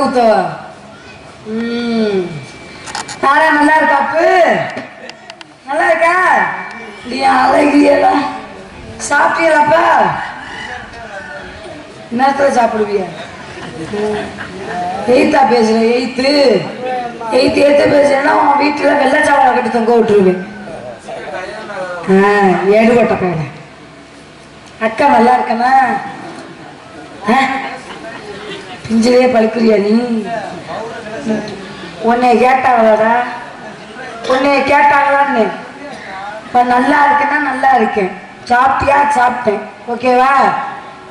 ஊத்தவ. தாரா நல்லா இருக்காப்பு? நல்லா இருக்கா? நீ அழகியல சாப்பிட்டீங்களாப்பா? நேரத்துல சாப்பிடுவிய? எய்த்தா பேசுற? எய்த்து பேசுறேன்னா உன் வீட்டுல வெள்ளச்சாவளை கட்டி தொங்க விட்டுருவேன். எடுபட்ட பேர. அக்கா நல்லா இருக்கனா? பிஞ்சிலே பழுக்கிறியா நீ? உன்னைய கேட்டாங்களா? உன்னைய கேட்டாங்களான்னு? இப்ப நல்லா இருக்குன்னா நல்லா இருக்கேன். சாப்பிட்டியா? சாப்பிட்டேன். ஓகேவா?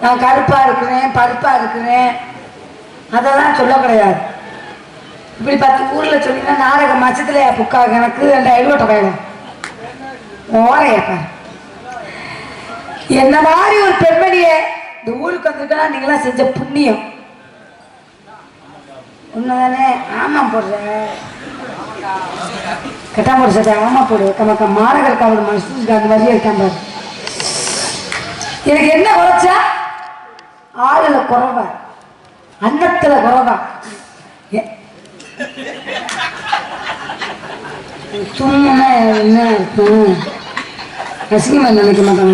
நான் கருப்பா இருக்கிறேன், பருப்பா இருக்கிறேன், அதெல்லாம் சொல்ல கிடையாது. இப்படி 10 ஊர்ல சொன்னீங்கன்னா நாடக மச்சத்துல புக்கா எனக்கு 2 எழுவட்ட வேணும் ஓரையப்ப. என்ன மாதிரி ஒரு பெண்மணிய இந்த ஊருக்கு வந்திருக்கா நீங்களாம் செஞ்ச புண்ணியம். உண்மைதானே? ஆமா போடுற கட்டா போடு சட்டை. ஆமா போடு. கமக்க மாநகர காவல் மனசு அந்த மாதிரியே இருக்கான் பாரு. எனக்கு என்ன குறைச்சா? ஆளுல குறைவா, அன்னத்துல குறைவா. சும்மா என்ன இருக்கும்? அசிங்கமா நினைக்க மாட்டாங்க.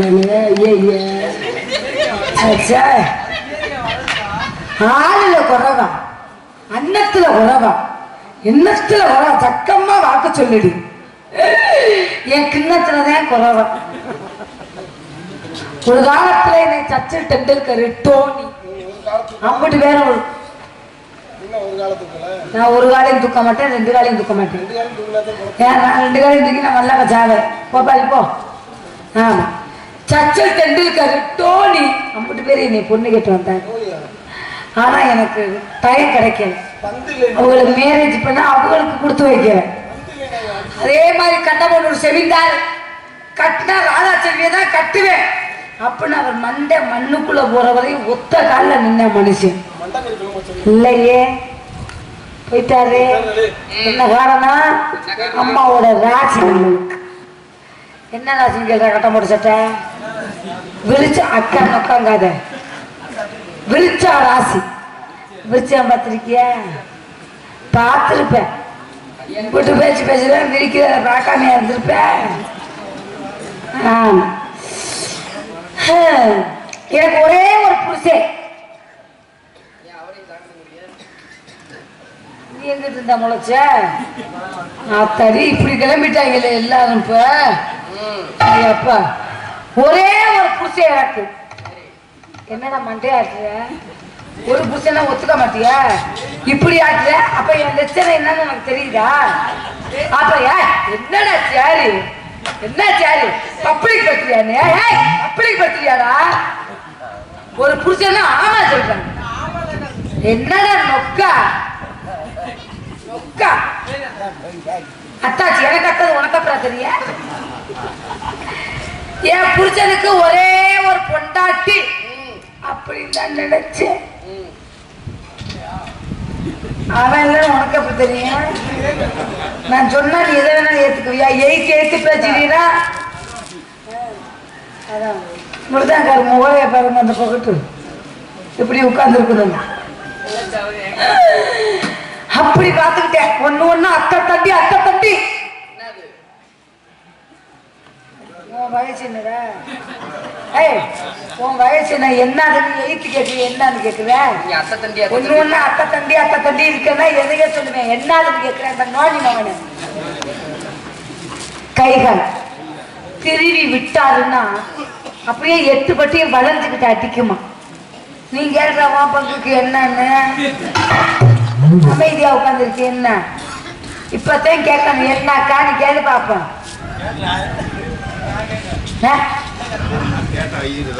ஆளுல குறைவா, அன்னத்துல குறைவா, எண்ணத்துல குறைவா. சக்கமா வாக்கு சொல்லிடு. என் கிண்ணத்துலதான் குறைவா. ஒரு காலத்துல என்னை சச்சின் டெண்டுல்கர், டோனி அப்படி வேற நான் ஒரு காலையும் தூக்க மாட்டேன், 2 காலையும் தூக்க மாட்டேன். நான் 2 காலையும் தூக்கி நான் நல்லா சாவேன். போப்பாடி போ. ஆமா, சச்சின் டெண்டுல்கர், டோனி அப்படி பேர் என்னை பொண்ணு கேட்டு வந்தாங்க. ஆனா எனக்கு டைம் கிடைக்கல. அவங்களுக்கு மேரேஜ் பண்ண அவங்களுக்கு கொடுத்து வைக்கிறேன். அதே மாதிரி கண்ணபொண்ணூர் செவிந்தார் கட்டினா ராதா செல்வியை தான் கட்டுவேன் அப்படின்னு அவர் மண்ணுக்குள்ள போற வரையும் ஒத்த காலில் நின்ன மனுஷன் இல்லையே. போயிட்டாரு. என்ன காரணம்? அம்மாவோட ராசி. என்ன ராசின்னு கேட்க? கட்ட போட்ட சட்டை விரிச்ச அக்கா நொக்காங்காத விரிச்சா ராசி. விரிச்சா பார்த்திருக்கிய? பார்த்திருப்பேன். விட்டு பேச்சு பேசுறேன் விரிக்கிற பார்க்காமையா இருந்திருப்பேன். எனக்கு ஒரே ஒரு புருஷன். நீ எங்கிட்டு இருந்தா முளைச்ச? அத்தடி இப்படி கிளம்பிட்டாங்கல்ல எல்லாரும். இப்ப அப்பா ஒரே ஒரு புருஷன் எனக்கு. என்னடா மண்டே ஆட்டுற? ஒரு புருஷனா ஒத்துக்க மாட்டியா? இப்படி ஆட்டுற? அப்ப என் லட்சணம் என்னன்னு எனக்கு தெரியுதா? அப்ப என்னடா சாரி? என்ன சாரி? பப்ளிக் பத்திரியானே? பப்ளிக் பத்திரியாடா? ஒரு புருஷனா ஆமா சொல்றேன். என்னடா நொக்கா நொக்கா? அத்தாச்சி எனக்கு அத்தது உனக்கு அப்புறம் தெரிய. என் புருஷனுக்கு ஒரே ஒரு பொண்டாட்டி அப்படின்னு தான் நினைச்சேன். அவன் இல்ல உனக்கு அப்படி தெரியும். நான் சொன்னா நீ எதை வேணா ஏத்துக்குவியா? ஏத்து பேசுறீனா? அதான் முருதாங்காரு முகலைய பாருங்க. அந்த பக்கத்து இப்படி உட்கார்ந்து இருக்கணும். அப்படி பார்த்துக்கிட்டேன். ஒண்ணு அத்தை தம்பி. உன் வயசு என்னடா? உன் வயசு என்ன? என்னதுன்னு எழுத்து கேட்குறீங்க? என்னன்னு கேட்குறேன். ஒண்ணு அத்தை தண்டி இருக்கேன்னா எதையே சொல்லுவேன். என்னதுன்னு கேட்கிறேன். இந்த நோனி மகனு கைகள் திருவி விட்டாருன்னா அப்படியே 8 பட்டியும் வளைஞ்சுக்கிட்டு அடிக்குமா. நீ கேட்கிற உன் பங்குக்கு என்னன்னு அமைதியா உட்காந்துருக்கு. என்ன இப்பதான் கேட்கணும். என்னக்கா நீ கேள்வி பார்ப்பேன்.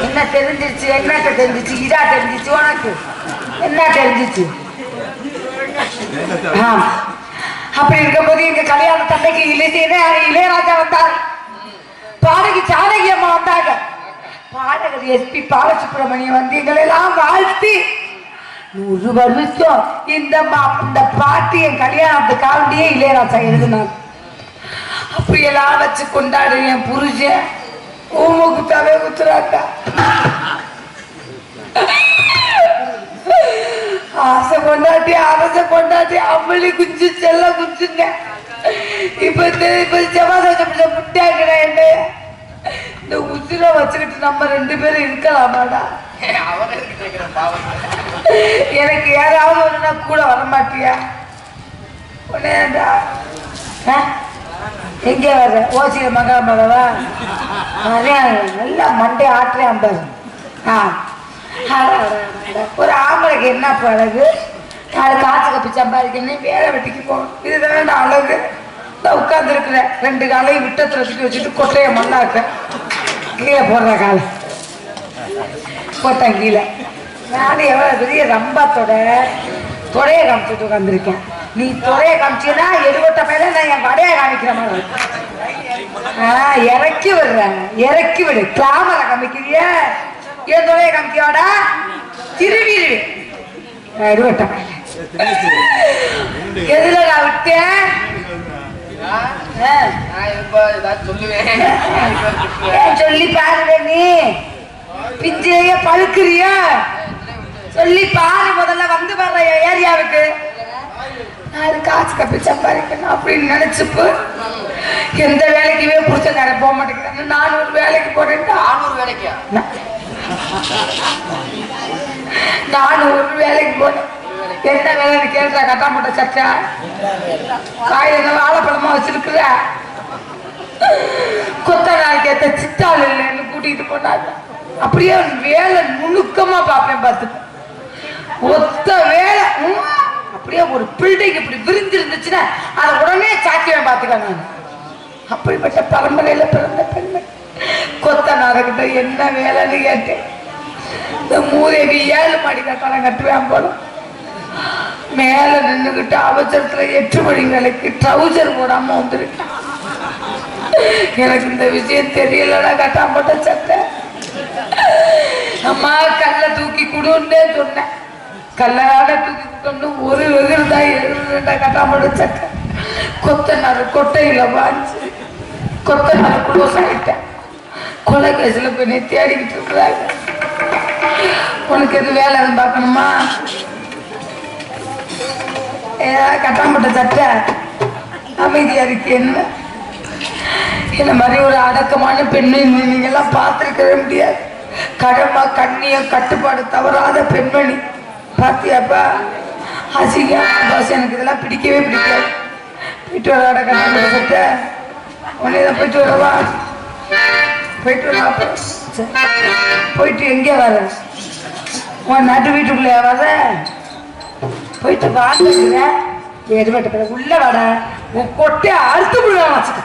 என்ன தெரிஞ்சிருச்சு? என்னட்ட தெரிஞ்சிச்சு? இதா தெரிஞ்சிச்சு? உனக்கு என்ன தெரிஞ்சிச்சு? அப்படி இருக்கும் போது எங்க கல்யாண தந்தைக்கு இளையராஜா வந்தார். பாடகி ஜானகி அம்மா வந்தாங்க. பாடகர் SP பாலசுப்ரமணியம் வந்து எங்களெல்லாம் வாழ்த்தி 100 வருஷம் இந்த பாட்டு என் கல்யாணத்துக்காண்டியே இளையராஜா எழுதினார். அப்படியெல்லாம் வச்சு கொண்டாடு. என் புருஷன் ஊமுக்கு தலை ஊத்துறாக்கா. ஆசை கொண்டாட்டி அரசை கொண்டாட்டி அம்மளி குஞ்சு செல்ல குஞ்சுங்க. இப்ப செவ்வாய் முட்டாக்கிட என்ன இந்த உசுர வச்சுக்கிட்டு நம்ம 2 பேரும் இருக்கலாமாடா? எனக்கு யாராவது ஒண்ணுனா கூட வரமாட்டியா? உடனேடா எங்கே வர்ற? ஓசியில மகாமரவா நல்லா மண்டே ஆட்டுறேன் பாரு. ஒரு ஆம்பளைக்கு என்ன அழகு? 4 காசு கப்பி சம்பாதிக்கணும், வேலை வெட்டிக்கு போகணும். இதுதானே அழகு. நான் உட்கார்ந்து இருக்கிறேன், 2 காலையும் விட்டத்துல தூக்கி வச்சுட்டு கொட்டைய மண்ணாக்க கீழே போடுற காலை போட்டேன் கீழே. நானும் எவ்வளவு பெரிய ரம்பாத்தோட தொடைய காமிச்சுட்டு உட்காந்துருக்கேன். நீ தொடைய காமிச்சீன்னா எடுவட்ட பையில நான் என் வடைய காமிக்கிற மாதிரி இறக்கி விடுறேன். இறக்கி விடு. கிளாமரை காமிக்கிறிய என் தொடைய காமிக்கியாடா? திருவிழு எடுவட்ட பையில எதுல நான் விட்டேன்? சொல்லி பாருங்க. நீ பிஞ்சைய பழுக்கிறிய சொல்லி பாரு. முதல்ல வந்து வர்ற ஏரியாவுக்கு 4 காசு கப்பி சம்பாதிக்கணும் அப்படின்னு நினைச்சுப்பு எந்த வேலைக்குமே புடிச்சக்கார போக மாட்டேங்கிறாங்க. 400 வேலைக்கு போறேன். 400 வேலைக்கு 400 வேலைக்கு போனேன். என்ன வேலைன்னு கேட்டா கட்டாமட்ட சச்சா காய் என்ன வாழைப்பழமா வச்சிருக்குற கொத்த நாளைக்கு ஏத்த சித்தாள் இல்லைன்னு கூட்டிட்டு போனாங்க. அப்படியே வேலை நுணுக்கமா பார்ப்பேன். பார்த்து ஒத்த வேலை அப்படியே ஒரு பில்டிங் இப்படி விரிஞ்சு இருந்துச்சுன்னா அதை உடனே சாக்கியம் பார்த்துக்காங்க. அப்படிப்பட்ட பரம்பரையில பிறந்த பெண்மை கொத்த நாரகிட்ட என்ன வேலைன்னு கேட்டேன். இந்த மூதேவி 7 மாடி கட்டாளம் கட்டுவேன் போல மேல நின்றுகிட்டு அவசரத்துல 8 மணி வேலைக்கு ட்ரௌசர் போடாம வந்துருக்கேன். எனக்கு இந்த விஷயம் தெரியலடா. கட்டாமட்ட சட்டை அம்மா கல்ல தூக்கி கொடுன்னே சொன்னேன். கல்லாட தூக்கி கொடுத்தோம்னு ஒரு வெகுதான் 7 கட்டாமட்ட சட்டை கொத்தனார் கொட்டையில வாஞ்சி கொத்தனார் குளோஸ் ஆகிட்டேன். கொலை கேசுல போய் தேடிக்கிட்டு இருக்கிறாங்க. உனக்கு எது வேலை எதுவும் பார்க்கணுமா? கட்டாமட்ட சட்டை அமைதியா இருக்கு. என்ன மாதிரி ஒரு அடக்கமான பெண்ணை நீங்கெல்லாம் பார்த்துருக்கவே முடியாது. கடமை கண்ணியம் கட்டுப்பாடு தவறாத பெண்மணி பார்த்தியாப்பா. அசிங்கம் எனக்கு இதெல்லாம் பிடிக்கவே பிடிக்காது. போயிட்டு வர கட்டாமட்ட சட்டை உடனே போயிட்டு வரவா? போயிட்டு வரவா? போயிட்டு எங்கே வர? உன் நட்டு வீட்டுக்குள்ளே வர? போயிட்டு வாங்க எடுபட்ட உள்ள வட உன் கொட்டைய அறுத்து விடுவேன் வச்சுக்க.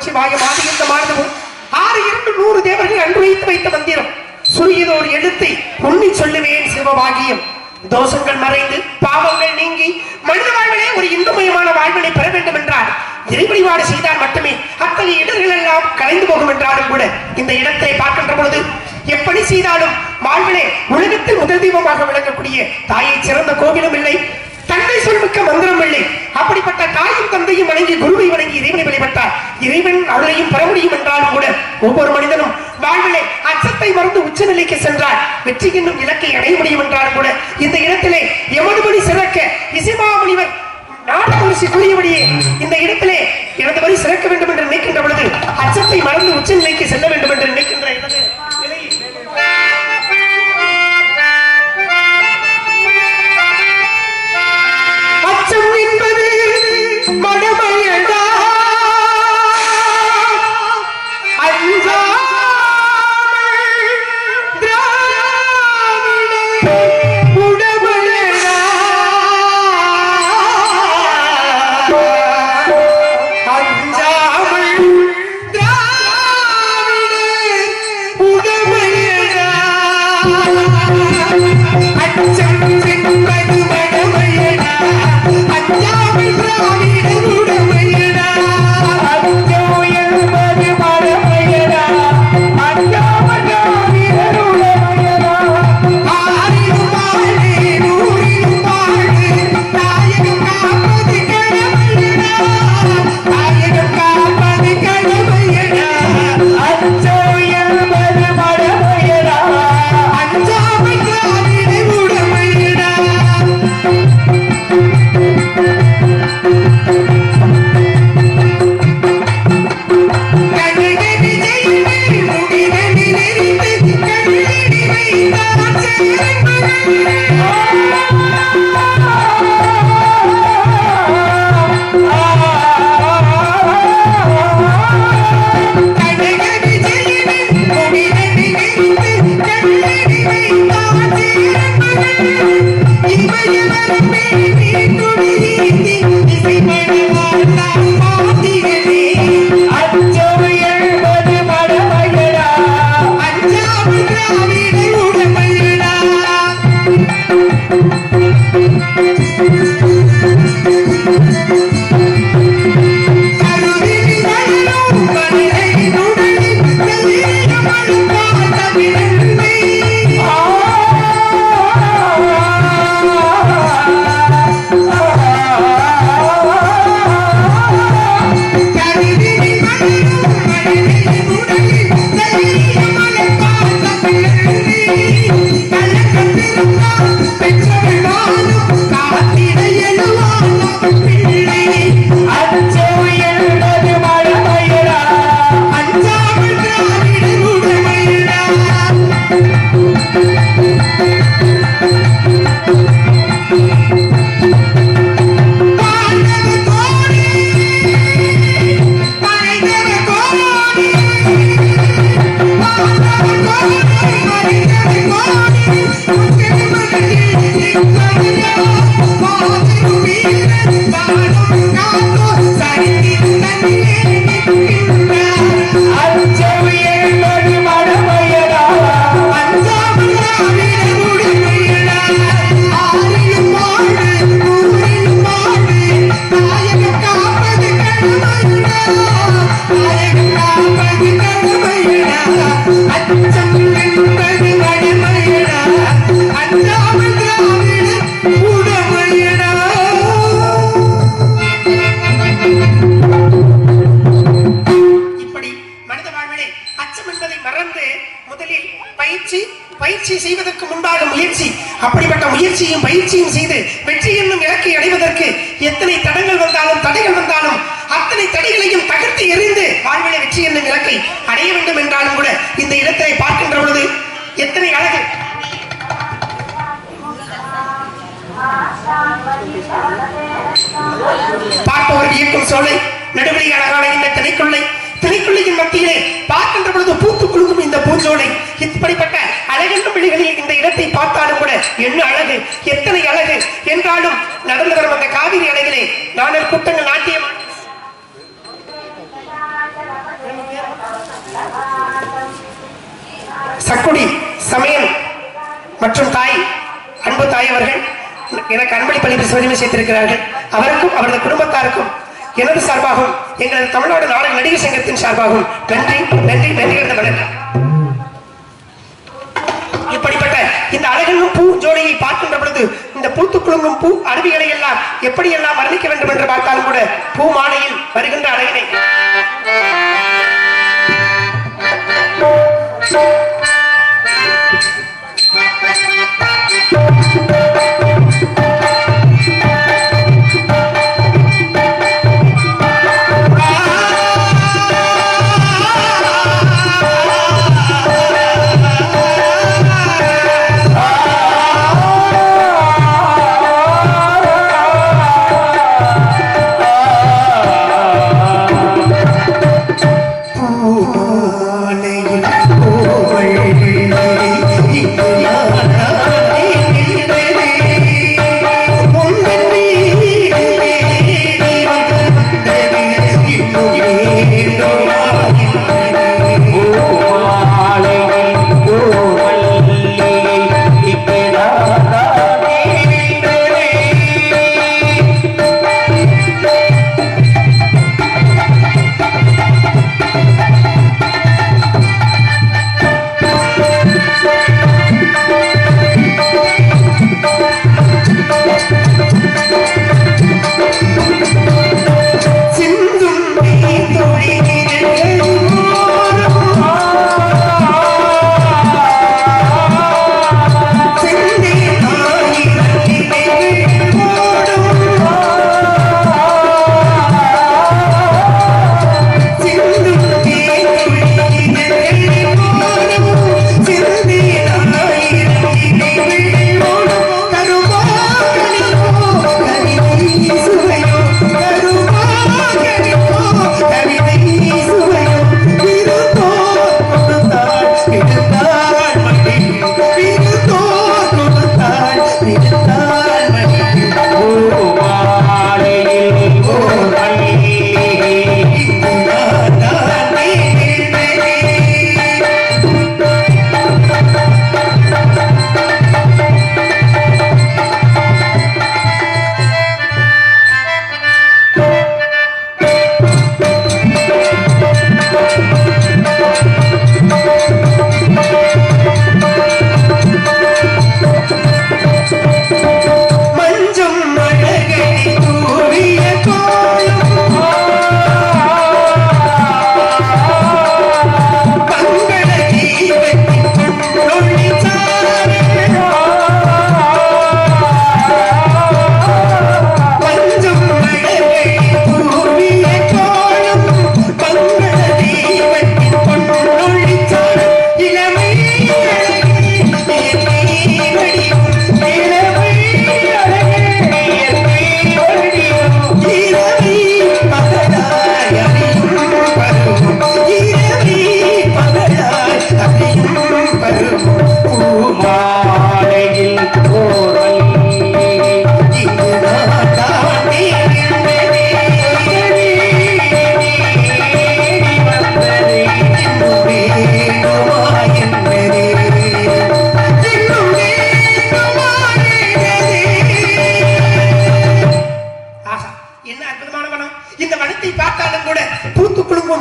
நமசிவாய ஆதியந்த மார்ந்தவும் 6 2 100 தேவர்கள் அன்று வைத்த மந்திரம் சுரியதோர் எழுத்தை உண்ணி சொல்லுவேன் சிவபாகியம். தோஷங்கள் மறைந்து பாவங்கள் நீங்கி மனித வாழ்விலே ஒரு இன்பமயமான வாழ்வினை பெற வேண்டும் என்றால் இறை வழிபாடு செய்தால் மட்டுமே அத்தகைய இடர்கள் எல்லாம் கலைந்து போகும் என்றாலும் கூட இந்த இடத்தை பார்க்கின்ற பொழுது எப்படி செய்தாலும் வாழ்விலே உலகத்தில் முதல் தெய்வமாக விளங்கக்கூடிய தாயை சிறந்த கோவிலும் இல்லை, தந்தை சொல்மிக்க மந்திரம் இல்லை. அப்படிப்பட்ட தாயும் தந்தையும் வணங்கி குருவை வணங்கி இறைவனை வழிபட்டார் இறைவன் அருளையும் பெற முடியும் என்றாலும் கூட ஒவ்வொரு மனிதனும் வாழ்விலே அச்சத்தை மறந்து உச்சநிலைக்கு சென்றால் வெற்றி என்னும் இலக்கை அடைய முடியும் என்றாலும் கூட இந்த இடத்திலே எமதுபடி சிறக்க இசைமாமுனிவர் நாடகரிசி கூறியபடியே இந்த இடத்திலே எனதுபடி சிறக்க வேண்டும் என்று நினைக்கின்ற பொழுது அச்சத்தை மறந்து உச்சநிலைக்கு செல்ல வேண்டும் என்று நினைக்கின்ற எனது அச்சம் என்பது மடமையடா அஞ்சா பயிற்சி செய்வதற்கு முன்பாக முயற்சி, அப்படிப்பட்ட முயற்சியும் பயிற்சியும் செய்து வெற்றி என்னும் இலக்கை அடைவதற்கு எத்தனை தடங்கள் வந்தாலும் தடைகள் வந்தாலும் அத்தனை தடைகளையும் தகர்த்து எறிந்து வாழ்வில வெற்றி என்னும் இலக்கை அடைய வேண்டும் என்றாலும் கூட இந்த இடத்தை பார்க்கின்ற பொழுது எத்தனை அழகு. பார்ப்பவர் இயக்கும் சோலை நடுவழி அழகான இந்த திணைக்குள்ளையின் மத்தியிலே பார்க்கின்ற பொழுது பூத்து குலுங்கும் இந்த பூஞ்சோலை. இப்படிப்பட்ட அழகென்ற விழிகளில் இந்த இடத்தை பார்த்தாலும் கூட என்ன அழகு, எத்தனை அழகு என்றாலும் நடந்து வரும் அந்த காவிரி அலைகளே நானல் கூட்டங்கள் நாட்டியம் சக்குடி சமயம் மற்றும் தாய் அன்பு தாய் அவர்கள் எனக்கு அன்பளிப்பளிப்பு சிவரிமை செய்திருக்கிறார்கள். அவருக்கும் அவரது குடும்பத்தாருக்கும் எனது சார்பாகவும் எங்களது தமிழ்நாடு நாடக நடிகர் சங்கத்தின் சார்பாகவும் நன்றி நன்றி நன்றி வணக்கம். இப்படிப்பட்ட இந்த அழகென்னும் பூ ஜோடியை பார்க்கின்ற பொழுது இந்த பூத்து குலுங்கும் பூ அருவிகளை எல்லாம் எப்படி எல்லாம் வர்ணிக்க வேண்டும் என்று பார்த்தாலும் கூட பூ மாலையில் வருகின்ற அழகினை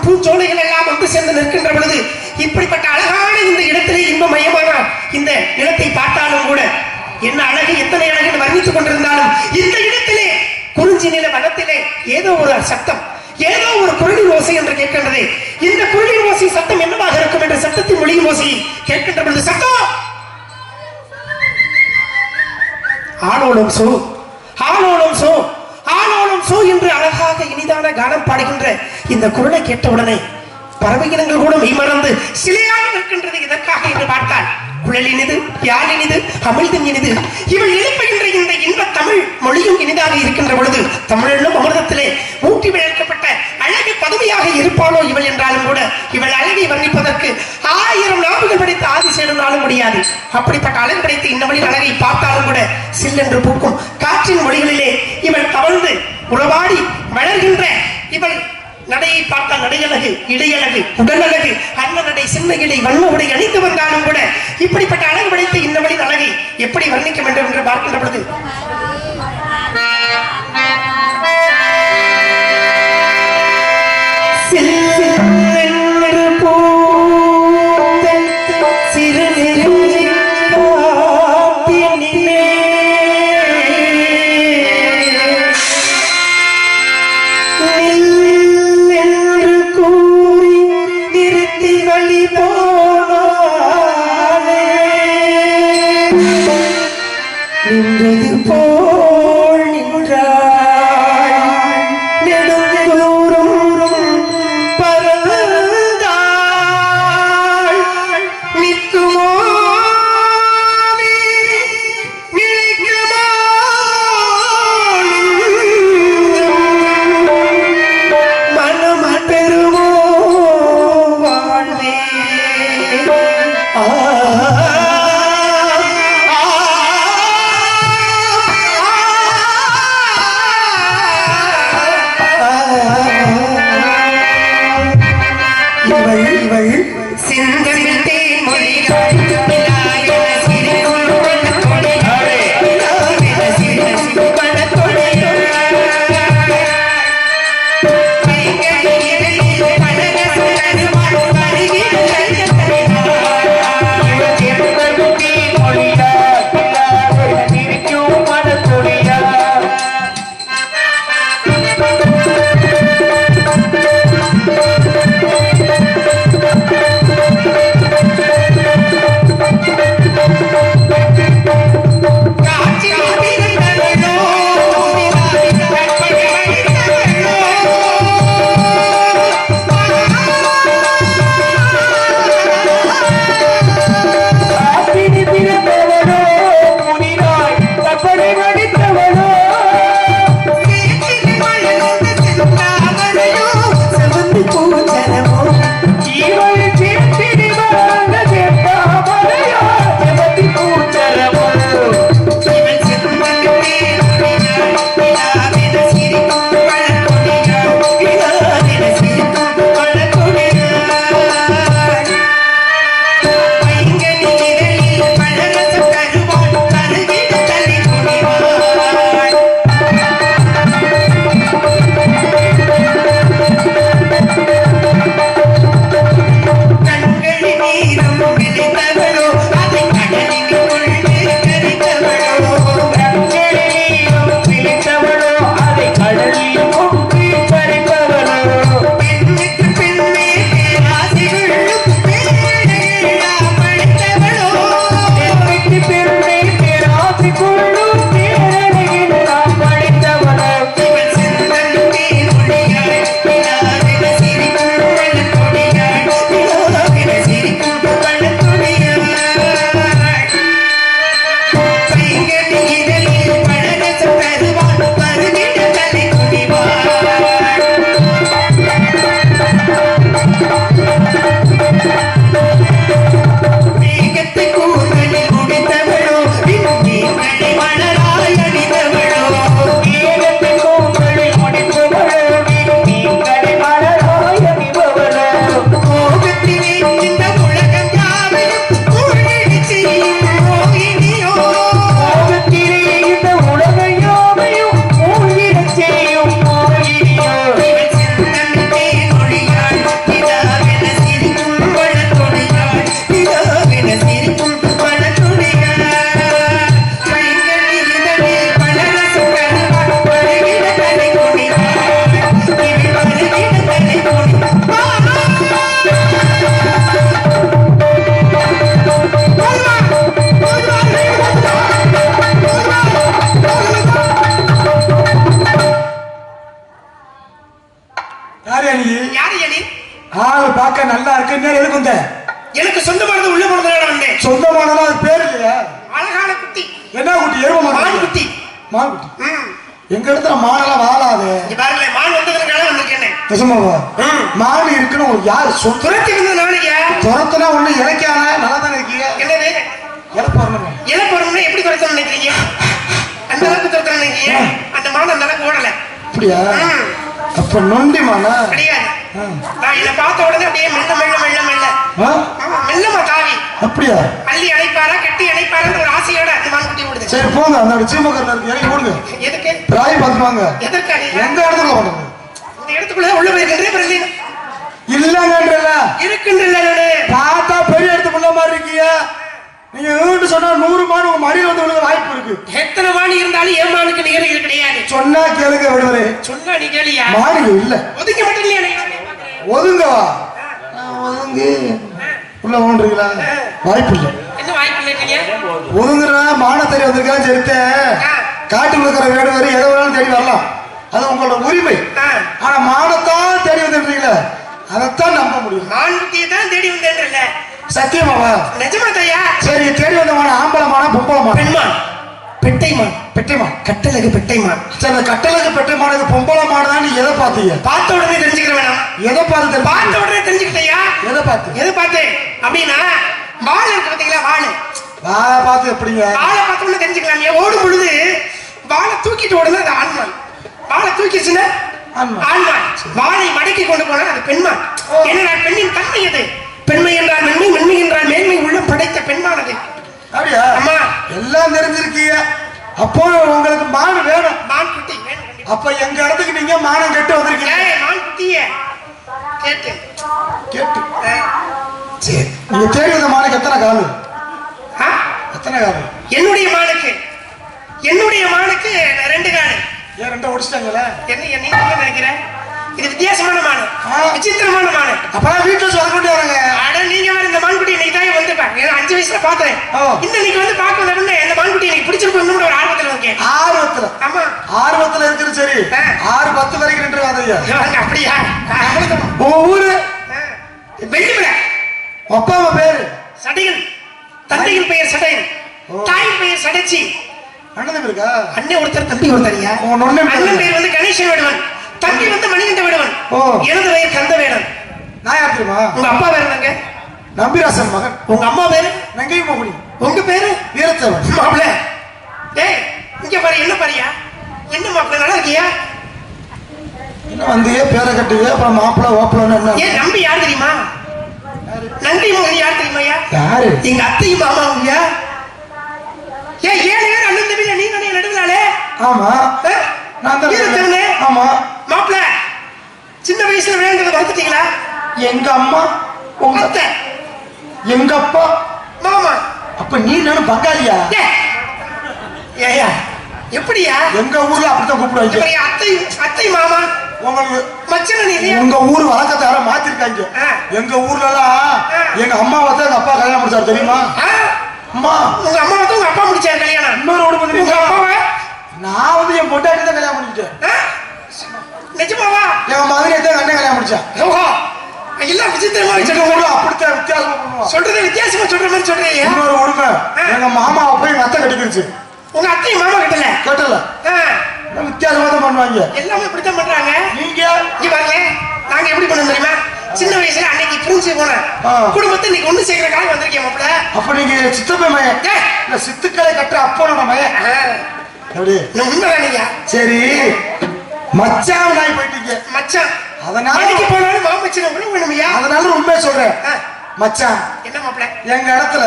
பூஞ்சோலைகள் எல்லாம் ஒன்று சேர்ந்து நிற்கின்ற பொழுது இப்படிப்பட்ட அழகான இந்த இடத்திலே இன்ப மையமான இந்த இடத்தை பார்த்தாலும் கூட என்ன அழகு எத்தனை அழகு வர்ணித்துக் கொண்டிருந்தாலும் இந்த இடத்திலே குறிஞ்சி நில வனத்திலே ஏதோ ஒரு சத்தம் ஏதோ ஒரு குரலின் ஓசை என்று கேட்கின்றது. இந்த குரலின் ஓசை சத்தம் என்னவாக இருக்கும் என்ற சத்தத்தின் மொழியின் ஓசை கேட்கின்ற பொழுது சத்தம் ஆளோலம் சோ ஆளோலம் சோ ஆளோலம் சோ என்று அழகாக இனிதான கானம் பாடுகின்ற இந்த குரலை கேட்டவுடனே பறவையினங்கள் கூட மெய்மறந்து சிலையாக நிற்கின்றது. இதற்காக என்று பார்த்தால் குழல் இனிது, யாழ் இனிது, அமிழ்தும் இனிது. இவள் எழுப்புகின்ற இந்த இன்ப தமிழ் மொழியும் இனிதாக இருக்கின்ற பொழுது தமிழும் அமிர்தத்திலே ஊட்டி விளக்கப்பட்ட அழகு பதுமையாக இருப்பாளோ இவள் என்றாலும் கூட இவள் அழகை வர்ணிப்பதற்கு 1000 நாவுகள் படித்து ஆதி சேரும்னாலும் முடியாது. அப்படிப்பட்ட அழகு படைத்த இன்னவளின் அழகை பார்த்தாலும் கூட சில்லென்று பூக்கும் காற்றின் மொழிகளிலே இவள் தவழ்ந்து உறவாடி வளர்கின்ற இவள் நடையை பார்த்தால் நடையழகு, இடையழகு, உடலழகு, அண்ண நடை, சின்ன இடை, வண்ண உடை அணிந்து வந்தாலும் கூட இப்படிப்பட்ட அழகு படைத்த இந்த வழி அழகை எப்படி வர்ணிக்க வேண்டும் என்று பார்க்கின்ற பொழுது நின்றது போல் நின்றாய் நெடுந்தூரம் பறந்தாள் நிற்குமோ நிற்குமோ மனம் பெறுமோ வாழ்வே பார்க்க நல்லா இருக்கு. எதுக்கு எனக்கு சொந்தமானது உள்ள போனதுனால வந்தேன். சொந்தமானதா அது பேர் இல்லையா? அழகான குட்டி. என்ன குட்டி? எருமை மான் குட்டி. மான் குட்டி. எங்க இடத்துல மானெல்லாம் வாழாது. பாருங்க மான் வந்ததுனால வந்திருக்கேன். நிஜமாவா? மான் இருக்குன்னு யாரு துரத்தி வந்ததுனாலயா? துரத்துனா ஒண்ணு இலக்கியான நல்லா தானே இருக்கீங்க. என்னது இலப்பறணும்? இலப்பறணும்னா எப்படி துரத்தணும் நினைக்கிறீங்க? அந்த அளவுக்கு துரத்தணும் நினைக்கிறீங்க? அந்த மான் அந்த அளவுக்கு ஓடல. அப்படியா? அப்ப நொண்டிமானா? கிடையாது. நான் இதை பார்த்த உடனே அப்படியே மெல்ல மெல்ல மெல்ல மெல்ல மெல்லமா தாவி அப்படியா? அள்ளி அணைப்பாரா கட்டி அணைப்பாரான்னு ஒரு ஆசையோட அந்த மான்குட்டி ஓடுது. சரி போங்க, அந்த சீமக்கரில் இருக்கு, இறங்கி ஓடுங்க. எதுக்கு? ராய் பார்த்துவாங்க. எதற்காக? எந்த இடத்துல ஓடுங்க? இந்த இடத்துக்குள்ள உள்ள போயிருக்கின்றே இல்லங்கன்றல இருக்குன்றல பார்த்தா பெரிய இடத்து முள்ள மாதிரி இருக்கீங்க. நீங்க வீட்டு சொன்னா 100 மான் உங்க மடியில வந்து விழுக வாய்ப்பு இருக்கு. எத்தனை மான் இருந்தாலும் ஏமானுக்கு நிகர் இது கிடையாது. சொன்னா கேளுங்க விடுவரே. சொன்னா நீ கேளியா? மான் இல்ல. ஒதுங்க மட்டும் இல்லையா? ஒதுங்கவா? ஒதுங்கு உள்ள ஓடுறீங்களா? வாய்ப்பு இல்ல. என்ன வாய்ப்பு இல்லைங்க? ஒதுங்குறா மான தேடி வந்திருக்கான்னு சொல்லிட்டு காட்டுக்குள்ள இருக்கிற வேடு வரை எதை வேணாலும் தேடி வரலாம், அது உங்களோட உரிமை. ஆனா மானத்தான் தேடி வந்துடுறீங்களே, அதைத்தான் நம்ப முடியும். மான்குட்டியை தான் தேடி வந்தேன்றல. சத்தியமாவா? நிஜமா தையா? சரி, தேடி வந்த மான ஆம்பளை மானா பொம்பளை மான்? பெண்மான். பெட்டை மான். பெட்டை மான். கட்டழகு பெட்டை மான். சரி, அந்த கட்டழகு பெட்டை மான் இது பொம்பளை மான் தான். நீ எதை பார்த்தீங்க? பார்த்த உடனே தெரிஞ்சுக்கிற வேணாம். எதை பார்த்து? பார்த்த உடனே தெரிஞ்சுக்கிட்டயா? எதை பார்த்து? எதை பார்த்தேன் அப்படின்னா வாழை இருக்கு பார்த்தீங்களா? வாழை பார்த்து எப்படிங்க? வாழை பார்த்த உடனே தெரிஞ்சுக்கலாம். ஓடும் பொழுது வாழை தூக்கிட்டு ஓடுது அது ஆண்மான். வாழை தூக்கிச்சுன்னா ஆண்மான். வாழை மடக்கி கொண்டு போனா அது பெண்மான். என்னடா பெண்ணின் தன்மை அது. பெண்மை என்றால் மென்மை, மென்மை என்றால் மேன்மை உள்ள படைத்த பெண்மானது. அப்படியா? அம்மா எல்லாம் தெரிஞ்சிருக்கீங்க. அப்போ உங்களுக்கு மான் வேணும். மான் குட்டி வேணும். அப்ப எங்க இடத்துக்கு நீங்க மானம் கெட்டு வந்திருக்கீங்க. மான் குட்டிய கேட்டு கேட்டு சரி, நீங்க தேடி வந்த மானுக்கு எத்தனை காலு? எத்தனை காலு? என்னுடைய மானுக்கு 2 காலு. ஏன் 2 ஒடிச்சிட்டாங்களா? என்ன நினைக்கிற? இது வித்தியாசமான மானு, விசித்திரமான மானு. அப்பதான் வீட்டுல வச்சு வளர்க்கொண்டு வராங்க. அட நீங்க வேற இந்த மான்குட்டி இன்னைக்கு தான் வந்துப்பேன். 5 வயசுல பார்த்தேன். இன்னைக்கு வந்து பார்க்க வந்தா இந்த மான்குட்டி எனக்கு பிடிச்சிருக்கும் ஒரு ஆர்வத்துல இருக்கேன். ஆர்வத்துல? ஆமா, ஆர்வத்துல இருக்குது. சரி, 6-10 வரைக்கும் நின்று வாதையா? அப்படியா? உங்க ஊரு? வெள்ளிமலை. அப்பா அம்மா பேரு? சடையன். தந்தையின் பெயர் சடையன், தாயின் பெயர் சடைச்சி. அண்ணன் இருக்கா? அண்ணன் ஒருத்தர், தம்பி ஒருத்தரியா? அண்ணன் பேர் வந்து கணேசன் வேடுவன், தம்பி வந்து மணிகண்ட வேடுவன். எனது பெயர் கந்த வேடன். நான் யார் தெரியுமா? உங்க அப்பா பேரு என்னங்க? நம்பிராசன் மகன். உங்க அம்மா பேரு? நங்கை மோகினி. உங்க பேரு? வீரத்தவன். மாப்பிள்ள டேய் இங்க பாரு. என்ன பாரியா? என்ன மாப்பிள்ள நல்லா இருக்கியா? என்ன வந்தியே பேரை கட்டுவியா? அப்புறம் மாப்பிள்ள ஓப்பிள்ளன்னு என்ன? ஏன் நம்பி யார் தெரியுமா? நங்கை மோகினி யார் தெரியுமாயா? யாரு? எங்க அத்தையும் மாமாவுங்கயா. ஏன் 7 பேர் அண்ணன் தம்பில நீ தானே நடுவுலாலே? ஆமா, நான் தான் வீரத்தவனே. ஆமா. மாப்பிள்ள சின்ன வயசுல விளையாண்டதை மறந்துட்டீங்களா? எங்க அம்மா உங்க அத்தை, எங்க அப்பா மாமா. அப்ப நீ நானும் பங்காளியா? ஏயா எப்படியா? எங்க ஊர்ல அப்படித்தான் கூப்பிடுவாங்க. அத்தை மாமா உங்களுக்கு மச்சன. உங்க ஊர் வழக்கத்தை யாரும் மாத்திருக்காங்க. எங்க ஊர்ல எல்லாம் எங்க அம்மாவை தான் எங்க அப்பா கல்யாணம் முடிச்சாரு தெரியுமா? அம்மா உங்க அம்மா வந்து உங்க அப்பா முடிச்சாரு கல்யாணம். இன்னொரு உடம்பு உங்க அப்பாவை நான் வந்து என் பொண்டாட்டி தான் கல்யாணம் முடிச்சேன். நிஜமாவா? என் மகனை தான் அண்ணன் கல்யாணம் முடிச்சேன். எல்லாம் விசித்திரமா எங்க ஊர்ல அப்படித்தான் வித்தியாசமா பண்ணுவோம். சொல்றது வித்தியாசமா சொல்ற மாதிரி சொல்றீங்க. இன்னொரு உண்மை, எங்க மாமாவை போய் எங்க அத்தை கட்டிக்கிடுச்சு. உங்க அத்தையும் மாமா கிட்டல கேட்டல வித்தியாசமா தான் பண்ணுவாங்க. எல்லாமே இப்படித்தான் பண்றாங்க. நீங்க இங்க பாருங்க, நாங்க எப்படி பண்ணோம் தெரியுமா? சின்ன வயசுல அன்னைக்கு பிரிஞ்சு போன குடும்பத்தை இன்னைக்கு ஒண்ணு சேர்க்கிற காலம் வந்திருக்கேன் மாப்பிள்ள. அப்ப நீங்க சித்தப்பை மயன் இல்ல சித்துக்களை கட்டுற அப்பனோட மயன். எப்படி? உண்மைதானீங்க. சரி, மச்சான் நாய் போயிட்டீங்க. மச்சான் அதனால அன்னைக்கு போனாலும் மாமச்சன கூட வேணுமையா? அதனால உண்மையை சொல்றேன் மச்சான். என்ன மாப்பிள்ள? எங்க இடத்துல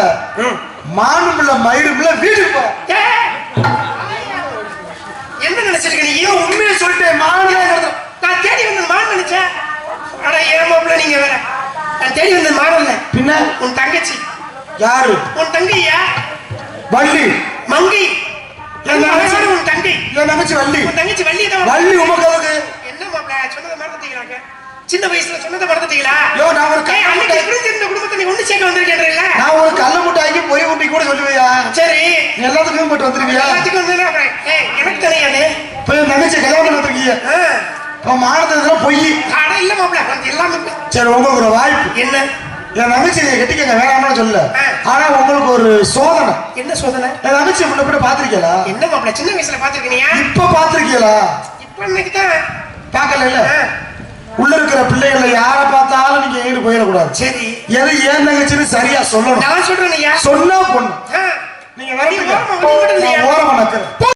மானும் இல்ல மயிரும் இல்ல வீடு போ. என்ன நினைச்சிருக்க நீ? உண்மையை சொல்லிட்டேன். மானே நான் தேடி வந்த மான் நினைச்சேன். அட ஏன் மாப்பிள்ள நீங்க வேற? நான் தேடி வந்த மான் இல்ல. பின்ன உன் தங்கச்சி. யாரு? உன் தங்கையா? வள்ளி. மங்கை. உன் தங்கை. என் தங்கச்சி வள்ளி. உன் தங்கச்சி வள்ளி தான். வள்ளி உமக்கு என்ன மாப்பிள்ள சொன்னதை மறந்துட்டீங்களாங்க? சின்ன வயசுல சொன்னதை மறந்துட்டீங்களா? நான் ஒரு இந்த குடும்பத்தை நீ ஒண்ணு சேர்க்க வந்திருக்கேன்றீங்களா? நான் ஒரு கல்ல முட்டாய்க்கு பொறி ஊட்டி கூட சொல்லுவியா? சரி, எல்லாத்துக்கும் போட்டு வந்துருவியா? எல்லாத்துக்கும் வந்து எனக்கு தெரியாது. போய் தங்கச்சி கல்யாணம் பண்ண வந்திருக்கீங்க. மானத்துல பொய். அட இல்ல மாப்பிள்ள, எல்லாமே சரி, உங்களுக்கு ஒரு வாய்ப்பு. என்ன? என் தங்கச்சி கட்டிக்கங்க, வேணாம்னு சொல்ல. ஆனா உங்களுக்கு ஒரு சோதனை. என்ன சோதனை? என் தங்கச்சி முன்ன பின்ன பாத்திருக்கீங்களா? என்ன மாப்பிள்ள, சின்ன வயசுல பாத்திருக்கீங்க? இப்ப பாத்திருக்கீங்களா? இப்ப இன்னைக்கு தான் பாக்கல. இல்ல உள்ள இருக்கிற பிள்ளைகளை யாரை பார்த்தாலும் நீங்க எங்கிட்டு போயிடக்கூடாது. சரி, எது ஏன் தங்கச்சின்னு சரியா சொல்லணும். நான் சொல்றேன். சொன்னா பொண்ணு நீங்க ஓரமா நக்கிறேன்.